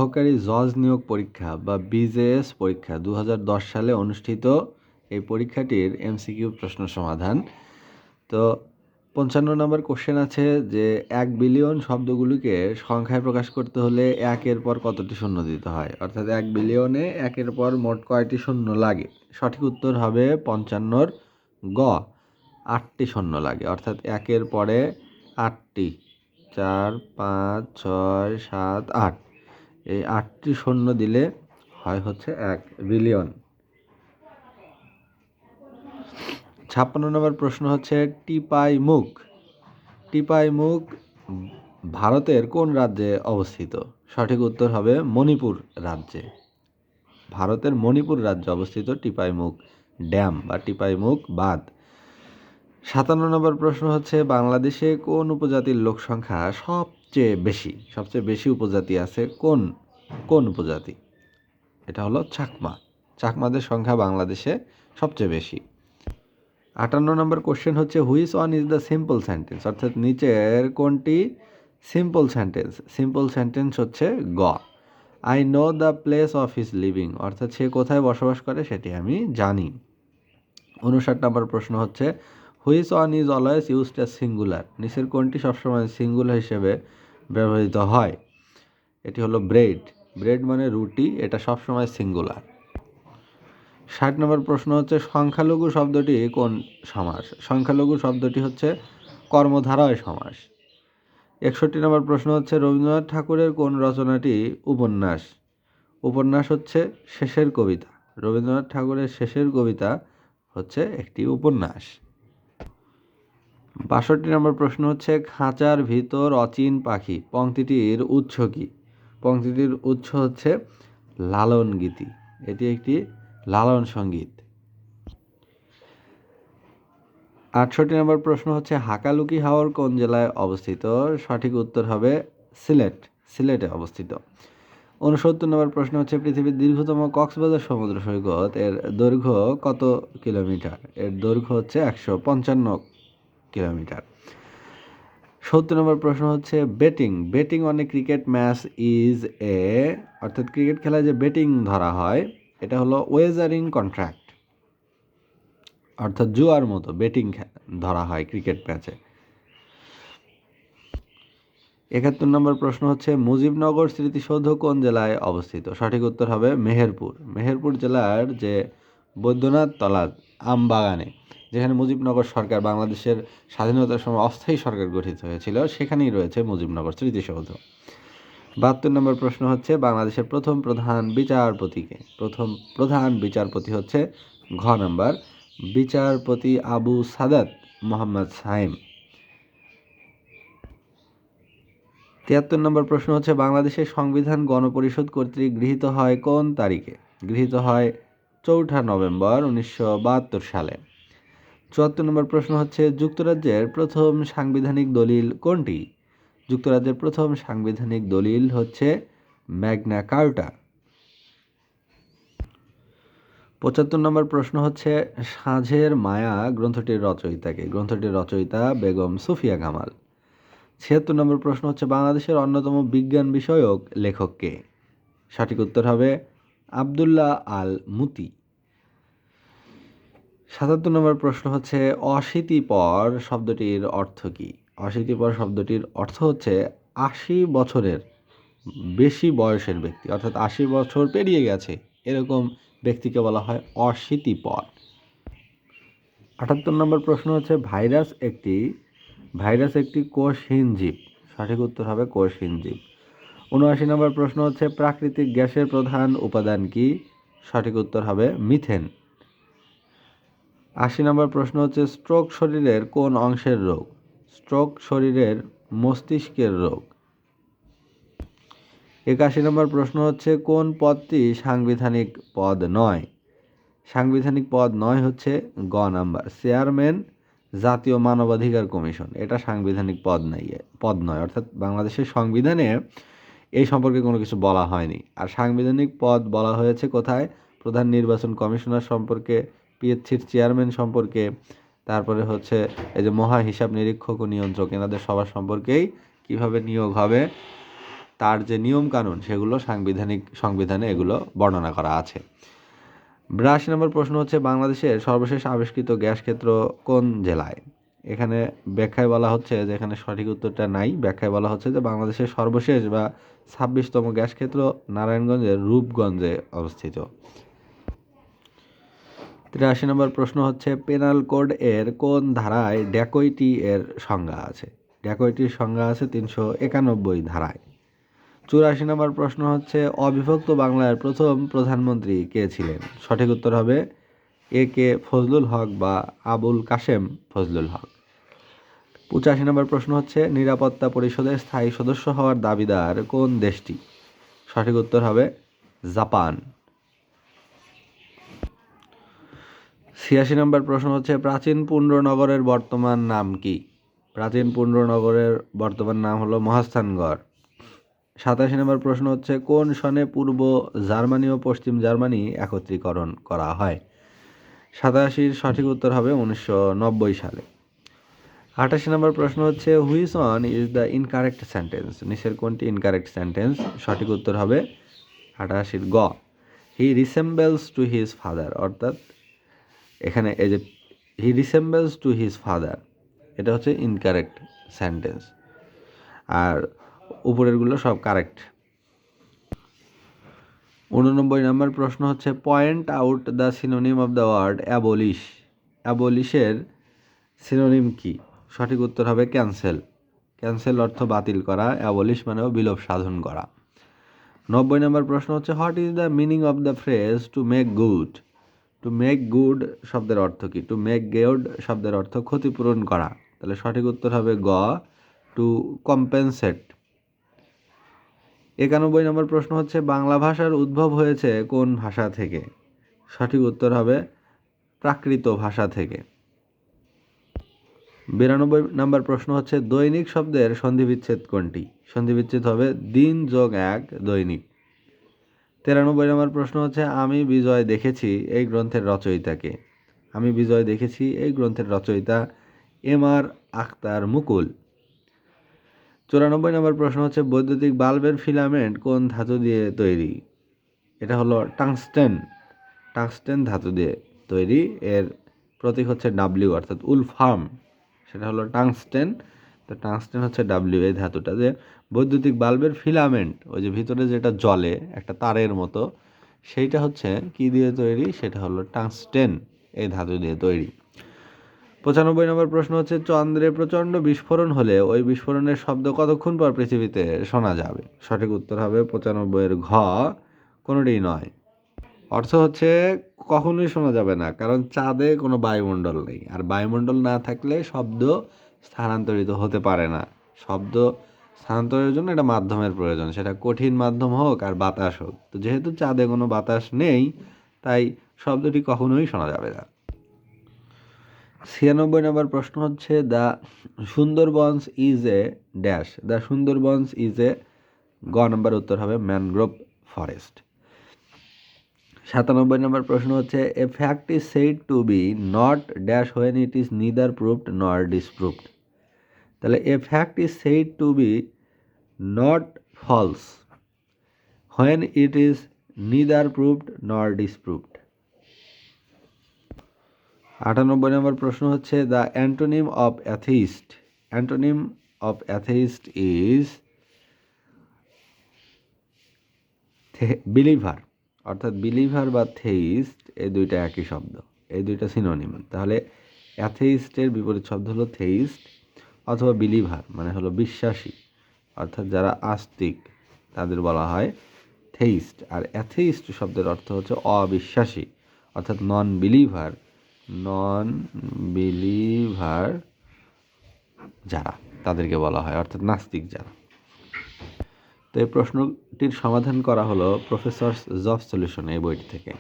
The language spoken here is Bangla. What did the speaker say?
সহকারী জজ নিয়োগ পরীক্ষা বা বিজেএস পরীক্ষা 2010 সালে অনুষ্ঠিত এই পরীক্ষাটির এমসিকিউ প্রশ্ন সমাধান। তো 55 নম্বর কোশ্চেন আছে যে 1 বিলিয়ন শব্দগুলিকে সংখ্যায় প্রকাশ করতে হলে একের পর কতটি শূন্য দিতে হয়, অর্থাৎ 1 বিলিয়নে একের পর মোট কয়টি শূন্য লাগে। সঠিক উত্তর হবে 55 গ, 8টি শূন্য লাগে, অর্থাৎ একের পরে 8টি, 4, 5, 6, 7, 8, এই 8টি শূন্য দিলে হয় হচ্ছে 1 বিলিয়ন। 56 নম্বর প্রশ্ন হচ্ছে টিপাইমুখ ভারতের কোন রাজ্যে অবস্থিত? সঠিক উত্তর হবে মণিপুর রাজ্যে। ভারতের মণিপুর রাজ্যে অবস্থিত টিপাইমুখ ড্যাম বা টিপাইমুখ বাঁধ। 57 নম্বর প্রশ্ন হচ্ছে বাংলাদেশে কোন উপজাতির লোক সংখ্যা সবচেয়ে বেশি উপজাতি আছে কোন উপজাতি? এটা হলো চাকমাদের সংখ্যা বাংলাদেশে সবচেয়ে বেশি। 58 নম্বর কোশ্চেন হচ্ছে which one is the simple sentence, অর্থাৎ নিচের কোনটি সিম্পল সেন্টেন্স হচ্ছে গ, I know the place of his living, অর্থাৎ সে কোথায় বসবাস করে সেটি আমি জানি। 59 নম্বর প্রশ্ন হচ্ছে which one is always used as singular, নিচের কোনটি সবসময় সিঙ্গুলার হিসেবে ব্যবহৃত হয়? এটি হলো ব্রেড মানে রুটি, এটা সবসময় সিঙ্গুলার। 60 নম্বর প্রশ্ন হচ্ছে সংখ্যালঘু শব্দটি কোন সমাস? সংখ্যালঘু শব্দটি হচ্ছে কর্মধারয় সমাস। 61 নম্বর প্রশ্ন হচ্ছে রবীন্দ্রনাথ ঠাকুরের কোন রচনাটি উপন্যাস? উপন্যাস হচ্ছে শেষের কবিতা। রবীন্দ্রনাথ ঠাকুরের শেষের কবিতা হচ্ছে একটি উপন্যাস। 62 নম্বর প্রশ্ন হচ্ছে খাঁচার ভিতর অচিন পাখি পংক্তিটির উৎস কি? পংক্তিটির উৎস হচ্ছে লালন গীতি, এটি একটি লালন সঙ্গীত। 68 নম্বর প্রশ্ন হচ্ছে হাকালুকি হাওর কোন জেলায় অবস্থিত? সঠিক উত্তর হবে সিলেটে অবস্থিত। 69 নম্বর প্রশ্ন হচ্ছে পৃথিবীর দীর্ঘতম কক্সবাজার সমুদ্র সৈকত এর দৈর্ঘ্য কত কিলোমিটার? এর দৈর্ঘ্য হচ্ছে 155 কিলোমিটার। 70 নম্বর প্রশ্ন হচ্ছে betting on a cricket match is a, অর্থাৎ ক্রিকেট খেলায় যে বেটিং ধরা হয় এটা হলো ওয়েজারিং কন্ট্রাক্ট, অর্থাৎ জুয়ার মতো বেটিং ধরা হয় ক্রিকেট ম্যাচে। 71 নম্বর প্রশ্ন হচ্ছে মুজিবনগর স্মৃতিসৌধ কোন জেলায় অবস্থিত? সঠিক উত্তর হবে মেহেরপুর জেলার যে বৈদ্যনাথ তলা আমবাগানে, যেখানে মুজিবনগর সরকার বাংলাদেশের স্বাধীনতার সময় অস্থায়ী সরকার গঠিত হয়েছিল, সেখানেই রয়েছে মুজিবনগর স্মৃতিসৌধ। 72 নম্বর প্রশ্ন হচ্ছে বাংলাদেশের প্রথম প্রধান বিচারপতি হচ্ছে ঘ নাম্বার বিচারপতি আবু সাদাত মোহাম্মদ সাইম। 73 নম্বর প্রশ্ন হচ্ছে বাংলাদেশের সংবিধান গণপরিষদ কর্তৃক গৃহীত হয় কোন তারিখে? গৃহীত হয় 4 নভেম্বর 1972 সালে। 74 নম্বর প্রশ্ন হচ্ছে যুক্তরাজ্যের প্রথম সাংবিধানিক দলিল কোনটি? যুক্তরাজ্যের প্রথম সাংবিধানিক দলিল হচ্ছে ম্যাগনা কার্টা। 75 নম্বর প্রশ্ন হচ্ছে সাঁঝের মায়া গ্রন্থটির রচয়িতা বেগম সুফিয়া কামাল। 76 নম্বর প্রশ্ন হচ্ছে বাংলাদেশের অন্যতম বিজ্ঞান বিষয়ক লেখক কে? সঠিক উত্তর হবে আব্দুল্লাহ আল মুতি। 77 নম্বর প্রশ্ন হচ্ছে অশীতিপর শব্দটির অর্থ কি? অশীতিপর শব্দটির অর্থ হচ্ছে 80 বছরের বেশি বয়সের ব্যক্তি, অর্থাৎ 80 বছর পেরিয়ে গেছে এরকম ব্যক্তিকে বলা হয় অশীতিপর। 78 নম্বর প্রশ্ন হচ্ছে ভাইরাস একটি কোষহীন জীব। সঠিক উত্তর হবে কোষহীন জীব। 79 নম্বর প্রশ্ন হচ্ছে প্রাকৃতিক গ্যাসের প্রধান উপাদান কি? সঠিক উত্তর হবে মিথেন। 80 নম্বর প্রশ্ন হচ্ছে স্ট্রোক শরীরের কোন অংশের রোগ? স্ট্রোক শরীরের মস্তিষ্কের রোগ। 81 নম্বর প্রশ্ন হচ্ছে কোন পদটি সাংবিধানিক পদ নয়? সাংবিধানিক পদ নয় হচ্ছে গ নাম্বার চেয়ারম্যান জাতীয় মানবাধিকার কমিশন, এটা সাংবিধানিক পদ নয়, অর্থাৎ বাংলাদেশের সংবিধানে এই সম্পর্কে কোনো কিছু বলা হয়নি। আর সাংবিধানিক পদ বলা হয়েছে কোথায়? প্রধান নির্বাচন কমিশনার সম্পর্কে, পিএসসির চেয়ারম্যান সম্পর্কে, তারপরে হচ্ছে এই যে মহা হিসাব নিরীক্ষক ও নিয়ন্ত্রক এনাদের সবার সম্পর্কেই কিভাবে নিয়োগ হবে তার যে নিয়ম কানুন সেগুলো সংবিধানে এগুলো বর্ণনা করা আছে। 82 নম্বর প্রশ্ন হচ্ছে বাংলাদেশের সর্বশেষ আবিষ্কৃত গ্যাস ক্ষেত্র কোন জেলায়? এখানে ব্যাখ্যায় বলা হচ্ছে যে এখানে সঠিক উত্তরটা নাই। ব্যাখ্যায় বলা হচ্ছে যে বাংলাদেশের সর্বশেষ বা 26তম গ্যাস ক্ষেত্র নারায়ণগঞ্জের রূপগঞ্জে অবস্থিত। 83 নম্বর প্রশ্ন হচ্ছে পেনাল কোড এর কোন ধারায় ড্যাকৈটি এর সংজ্ঞা আছে? ড্যাকৈটির সংজ্ঞা আছে 391 ধারায়। 84 নম্বর প্রশ্ন হচ্ছে অবিভক্ত বাংলার প্রথম প্রধানমন্ত্রী কে ছিলেন? সঠিক উত্তর হবে কে ফজলুল হক বা আবুল কাশেম ফজলুল হক। 85 নম্বর প্রশ্ন হচ্ছে নিরাপত্তা পরিষদের স্থায়ী সদস্য হওয়ার দাবিদার কোন দেশটি? সঠিক উত্তর হবে জাপান। 86 নম্বর প্রশ্ন হচ্ছে প্রাচীন পুন্ড নগরের বর্তমান নাম কি? প্রাচীন পুন্ড নগরের বর্তমান নাম হলো মহাস্থানগড়। 87 নম্বর প্রশ্ন হচ্ছে কোন সনে পূর্ব জার্মানি ও পশ্চিম জার্মানি একত্রীকরণ করা হয়? 87-র সঠিক উত্তর হবে 1990 সালে। 88 নম্বর প্রশ্ন হচ্ছে which one is the incorrect sentence? নিচের কোনটি ইনকারেক্ট সেন্টেন্স? সঠিক উত্তর হবে 88-র গ, হি রিসেম্বলস টু হিজ ফাদার। অর্থাৎ এখানে এই যে হি রিসেম্বলস টু হিজ ফাদার, এটা হচ্ছে ইনকারেক্ট সেন্টেন্স, আর উপরেরগুলো সব কারেক্ট। 89 নম্বর প্রশ্ন হচ্ছে point out the synonym of the word abolish. অ্যাবলিশের সিনোনিম কি? সঠিক উত্তর হবে ক্যান্সেল। ক্যান্সেল অর্থ বাতিল করা, অ্যাবলিশ মানেও বিলোপ সাধন করা। 90 নম্বর প্রশ্ন হচ্ছে what is the meaning of the phrase to make good? To make good শব্দের অর্থ কি? টু মেক গুড শব্দের অর্থ ক্ষতিপূরণ করা। তাহলে সঠিক উত্তর হবে গ, টু কম্পেনসেট। 91 নম্বর প্রশ্ন হচ্ছে বাংলা ভাষার উদ্ভব হয়েছে কোন ভাষা থেকে? সঠিক উত্তর হবে প্রাকৃত ভাষা থেকে। 92 নম্বর প্রশ্ন হচ্ছে দৈনিক শব্দের সন্ধিবিচ্ছেদ কোনটি? সন্ধিবিচ্ছেদ হবে দিন যোগ এক দৈনিক। 93 নম্বর প্রশ্ন হচ্ছে আমি বিজয় দেখেছি এই গ্রন্থের রচয়িতাকে? আমি বিজয় দেখেছি এই গ্রন্থের রচয়িতা এম.আর. আখতার মুকুল। 94 নম্বর প্রশ্ন হচ্ছে বৈদ্যুতিক বাল্বের ফিলামেন্ট কোন ধাতু দিয়ে তৈরি? এটা হলো টাংস্টেন। টাংস্টেন ধাতু দিয়ে তৈরি। এর প্রতীক হচ্ছে ডাব্লিউ, অর্থাৎ উলফার্ম, সেটা হলো টাংস্টেন। তো টাংস্টেন হচ্ছে ডাব্লিউ এই ধাতুটা। যে বৈদ্যুতিক বাল্বের ফিলামেন্ট, ওই যে ভিতরে যেটা জ্বলে একটা তারের মতো, সেইটা হচ্ছে কি দিয়ে তৈরি? সেটা হলো টাংস্টেন এই ধাতু দিয়ে তৈরি। 95 নম্বর প্রশ্ন হচ্ছে চন্দ্রে প্রচণ্ড বিস্ফোরণ হলে ওই বিস্ফোরণের শব্দ কতক্ষণ পর পৃথিবীতে শোনা যাবে? সঠিক উত্তর হবে 95-এর ঘ, কোনোটিই নয়। অর্থ হচ্ছে কখনোই শোনা যাবে না, কারণ চাঁদে কোনো বায়ুমণ্ডল নেই, আর বায়ুমণ্ডল না থাকলে শব্দ স্থানান্তরিত হতে পারে না। শব্দ স্থানান্তরের জন্য একটা মাধ্যমের প্রয়োজন, সেটা কঠিন মাধ্যম হোক আর বাতাস হোক। তো যেহেতু চাঁদে কোনো বাতাস নেই, তাই শব্দটি কখনোই শোনা যাবে না। 96 নম্বর প্রশ্ন হচ্ছে the Sundarbans is a dash. The Sundarbans is a, গ নম্বর উত্তর হবে ম্যানগ্রোভ ফরেস্ট। 97 নম্বর প্রশ্ন হচ্ছে a fact is said to be not dash when it is neither proved nor disproved. তাহলে a fact is said to be not false when it is neither proved nor disproved. 98 নম্বর প্রশ্ন হচ্ছে the antonym of atheist. Antonym of atheist is believer. অর্থাৎ বিলিভার বা থেইস্ট এই দুইটা একই শব্দ, এই দুইটা সিনোনিম। তাহলে অ্যাথেইস্টের বিপরীত শব্দ হলো থেইস্ট, অথবা বিলিভার মানে হলো বিশ্বাসী, অর্থাৎ যারা আস্তিক তাদের বলা হয় থেইস্ট। আর অ্যাথেইস্ট শব্দের অর্থ হচ্ছে অবিশ্বাসী, অর্থাৎ নন বিলিভার যারা, তাদেরকে বলা হয়, অর্থাৎ নাস্তিক যারা। তো এই প্রশ্নটির সমাধান করা হলো প্রফেসরস জব সলিউশন এই বইটি থেকে।